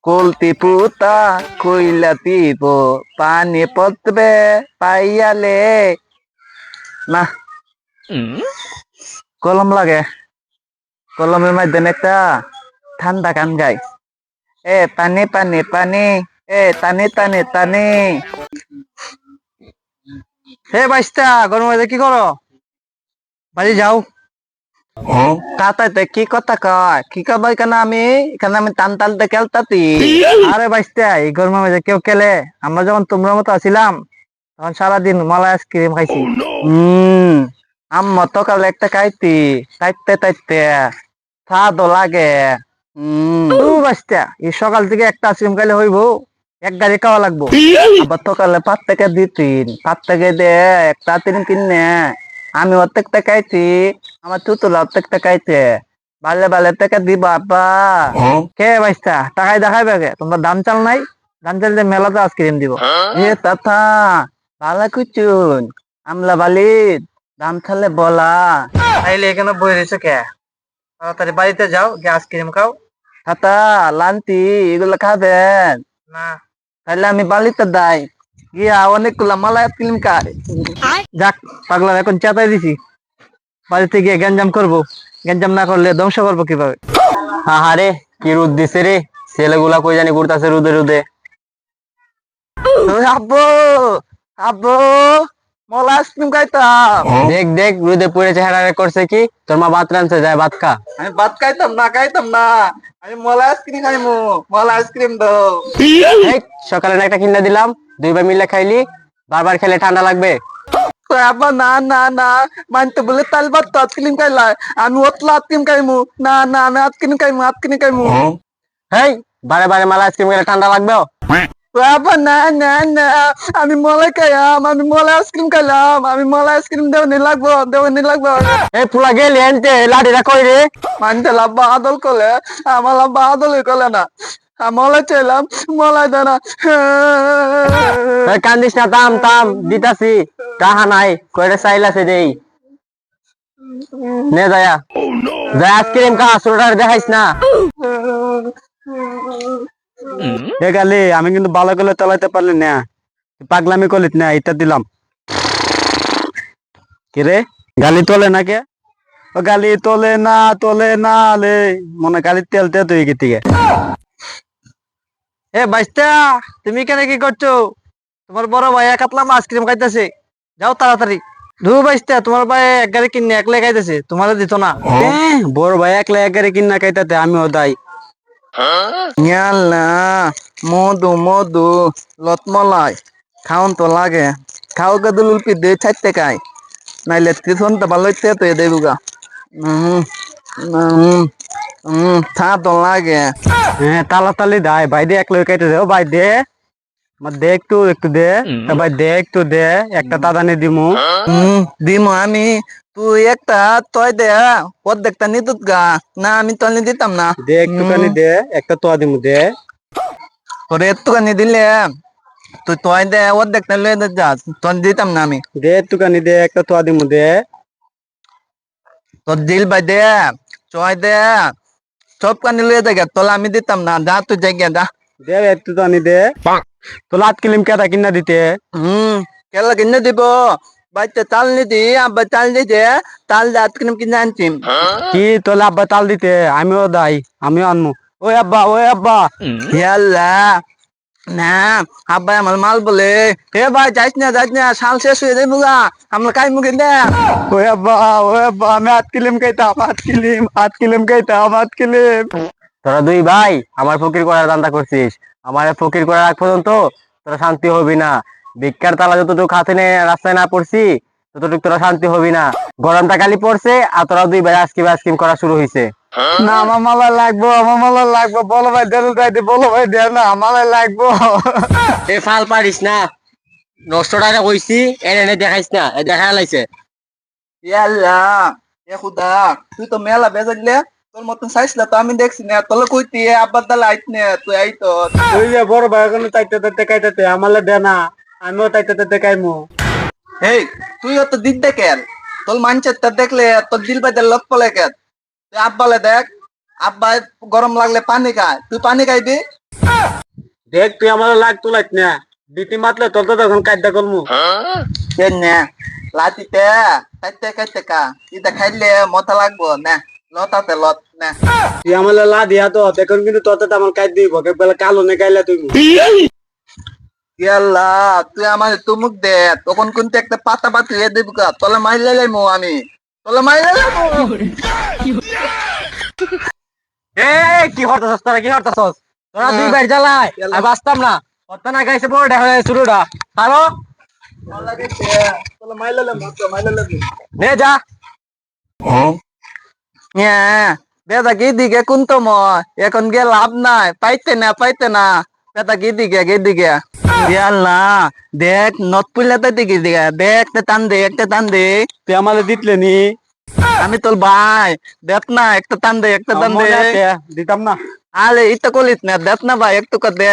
কলতি পুতা কইলা দিব পানি পতবে পাইয়ালে না কলম লাগে কলমের মাধ্যমে একটা ঠান্ডা গান গাই এ পানি পানি পানি এ টানি টানি টানি হে বাইস্তা গরম হয়ে কি করো বাড়ি যাও কাতাইতে কি কথা কয় কি কব এখানে আমি টান টানতে খেলতাতি আরে বাইস্তা এই গরমের মধ্যে কেউ খেলে আমরা যখন তোমরা মতো আছিলাম তখন সারাদিন মালাই আইসক্রিম খাইছি আম্মা সকালে একটা খাইতি তাইতে তাইতে স্বাদও লাগে বাস্তা এই সকাল থেকে একটা আইসক্রিম খাইলে হইব এক গাড়ি খাওয়া লাগবো আবার সকালে 5 টাকা দিতিন 5 টাকা দে একটা তিন কিনে আমি অর্ধেকটা খাইছি আমার চুতুলা অর্ধেকটা খাইছে বালে বালে টাকা দিবা আপা কে বাইস্তা টাকাই দেখাইবে কে তোমার দাম চাল নাই দাম চাল দিয়ে মেলাতে আইসক্রিম দিব এ তাতা ভালো কুচুন আমলা বালিদ দাম চালে বলা তাইলে এখানে বই রয়েছে কে তাড়াতাড়ি বাড়িতে যাও গিয়ে আইসক্রিম খাও তাতা লান্তি এগুলো খাবেন না তাহলে আমি বালিতে দাই গিয়া অনেকগুলা মালাই আইসক্রিম খাই যাক পাগলা এখন চেতাই দিছি বাড়িতে গিয়ে গ্যাঞ্জাম করবো গ্যাঞ্জাম না করলে ধ্বংস করবো কিভাবে আহারে কি রোদ দিছে রে ছেলেগুলা কই জানি ঘুরতাছে রোদে রোদে আব্বু আব্বু মলা আইসক্রিম খাইতাম দেখ দেখ রোদে পড়ে চেহারা করছে কি তোর মা ভাত রাঁধছে যায় ভাত খা আমি ভাত খাইতাম না আমি মলা আইসক্রিম খাইমু মলা আইসক্রিম দাও এই সকালে না একটা কিনা দিলাম 2 বার মিলে খাইলি বারবার খেলে ঠান্ডা লাগবে আব্বা না না না মানতে বলে তাল ভাত তো আইসক্রিম খাইলা আমি ওতলা আইসক্রিম খাইমু না না আমি আইসক্রিম খাইমু হেই বারে বারে মালা আইসক্রিম খেলে ঠান্ডা লাগবে আব্বা না না না আমি মলাই খাইলাম আমি মলা আইসক্রিম খাইলাম আমি মলা আইসক্রিম দেওয়ানি লাগবো এই পুলা গেলি এনতে লাঠিটা কই রে মানতে লাব্বা আদল কলে আমার লাব্বা আদলই কলে না মলাই চাইলাম মলাই দেনা এই কান্দিস না থাম থাম দিতাছি টাহা নাই কয়টা চাইল আছে দেই নে যায়া যা আইসক্রিম খা সোডার দেখাইস না এ গালি আমি কিন্তু ভালো করে চালাইতে পারলি না পাগলামি করলিস না এটা দিলাম কিরে গালি তোলে না কে ও গালি তোলে না লে মনে গালি তেল তেল তুই কি থেকে এ বাইস্তা তুমি কেন কি করছো তোমার বড় ভাই কাতলাম আইসক্রিম খাইতেছে যাও তাড়াতাড়ি ধু বাইস্তা তোমার ভাই এক গাড়ি কিনে একলাই খাইতেছে তোমার দিত না বড় ভাই একলা এক গাড়ি কিনা খাইতাতে আমিও দাই ইয়াল্লা মধু মধু লতমলাই খাওন তো লাগে খাও গদুল উল্পি দে ছাইতে খাই নাইলে টিউশন তো ভালো হইতে তো দেবুগা থা তো লাগে হ্যাঁ তালি দাই ভাই দে একলা খাইতে দে ও ভাই দে আমার দে একটু দে ভাই দে একটু দে একটা দাদানি দিমু দিমু আমি তুই একটা তয় দে অর্ধেকটা নিতুত গা না আমি তো দিতাম না দে একটুখানি দে একটা তোয়া দিমু দে তোরে একটুখানি দিলে তুই তয় দে অর্ধেকটা লয়ে দে যা তোর দিতাম না আমি দে একটুখানি দে একটা তোয়া দিমু দে তোর দিল ভাই দে চয় দে সব কানি লয়ে দে তোলা আমি দিতাম না যা তুই যাই যা দে একটু তো আনি দে তো লাট কিলিম কেটা কিনা দিতে কেলা কিনে দিব বাচ্চা চাল নি দি আব্বা চাল নি দে তাল দে আজকে কিনে আনছিম কি তোলে আব্বা তাল দিতে আমিও দাই আমিও আনমু ওই আব্বা ইয়াল্লা না আব্বা আমার মাল বলে হে ভাই যাইস না সাল শেষ হয়ে যাই বুগা আমরা কাই মুখে দে ওই আব্বা আমি আট কিলিম খাইতাম তোরা 2 ভাই আমার ফকির করার দান্দা করছিস আমার ফকির করার আগ পর্যন্ত তোরা শান্তি হবি না ভিক্ষার তালা যতটুকু হাতে নিয়ে রাস্তায় না পড়ছি ততটুকু তোরা শান্তি হবি না গরমটা খালি পড়ছে আর তোরা 2 ভাই আইসক্রিম করা শুরু হয়েছে না আমার মালা লাগবো বলো ভাই দে না মালা লাগবো এ ফাল পারিস না নষ্ট টাকা কইছি এনে দেখাইস না দেখা লাইছে ইয়াল্লা এ খুদা তুই তো মেলা বেজাইলে তোর মতন চাইছিলা তো আমি দেখছি না তোলে কইতি আব্বার দালা আইত নে তুই আই তো তুই যে বড় ভাই কোনো তাইতে খাইতে আমালে দে না আমিও তাইতে খাইমু এই তুই অত দিক দেখেন তোর মানছে দেখলে তোর দিল বাজার লোক পলে কেন তুই আব্বালে দেখ আব্বা গরম লাগলে পানি খায় তুই পানি খাইবি দেখ তুই আমার লাগ তুলাইত না দিতি মাতলে তোর তো তখন কায়দা করমু কেনে লাতিতে কাইতে কাইতে কা ইটা খাইলে মজা লাগবো না লতাতে লত না তুই আমার লা দিয়া তো দেখুন কিন্তু তোর তো আমার কায়দ দিব বেলা কালো নে কাইলা তুই ইয়াল্লা তুই আমার তুমুক দে তখন কিন্তু একটা পাতা পাতি হয়ে দেবি কা তলে মাইলে লাইমু আমি তলে মাইলে লাইমু এ কি হরতাছস তোরা কি হরতাছস তোরা দুই ভাই জ্বালাই আমি বাঁচতাম না অত না গাইছে বড় দেখা যায় শুরুটা ছাড়ো তলে মাইলে লাইমু মাইলে লাইমু নে যা বেদা কি দিকে কুন্ত এখন গিয়ে লাভ নাই পাইতে না বেদা কি দিকে না দেখ নত পুলে তো দিকে দিকে দেখ একটা টান দে তুই আমার দিতলে নি আমি তোর ভাই দেখ না একটা টান দে দিতাম না আলে ইটা কলিস না দেখ না ভাই একটু দে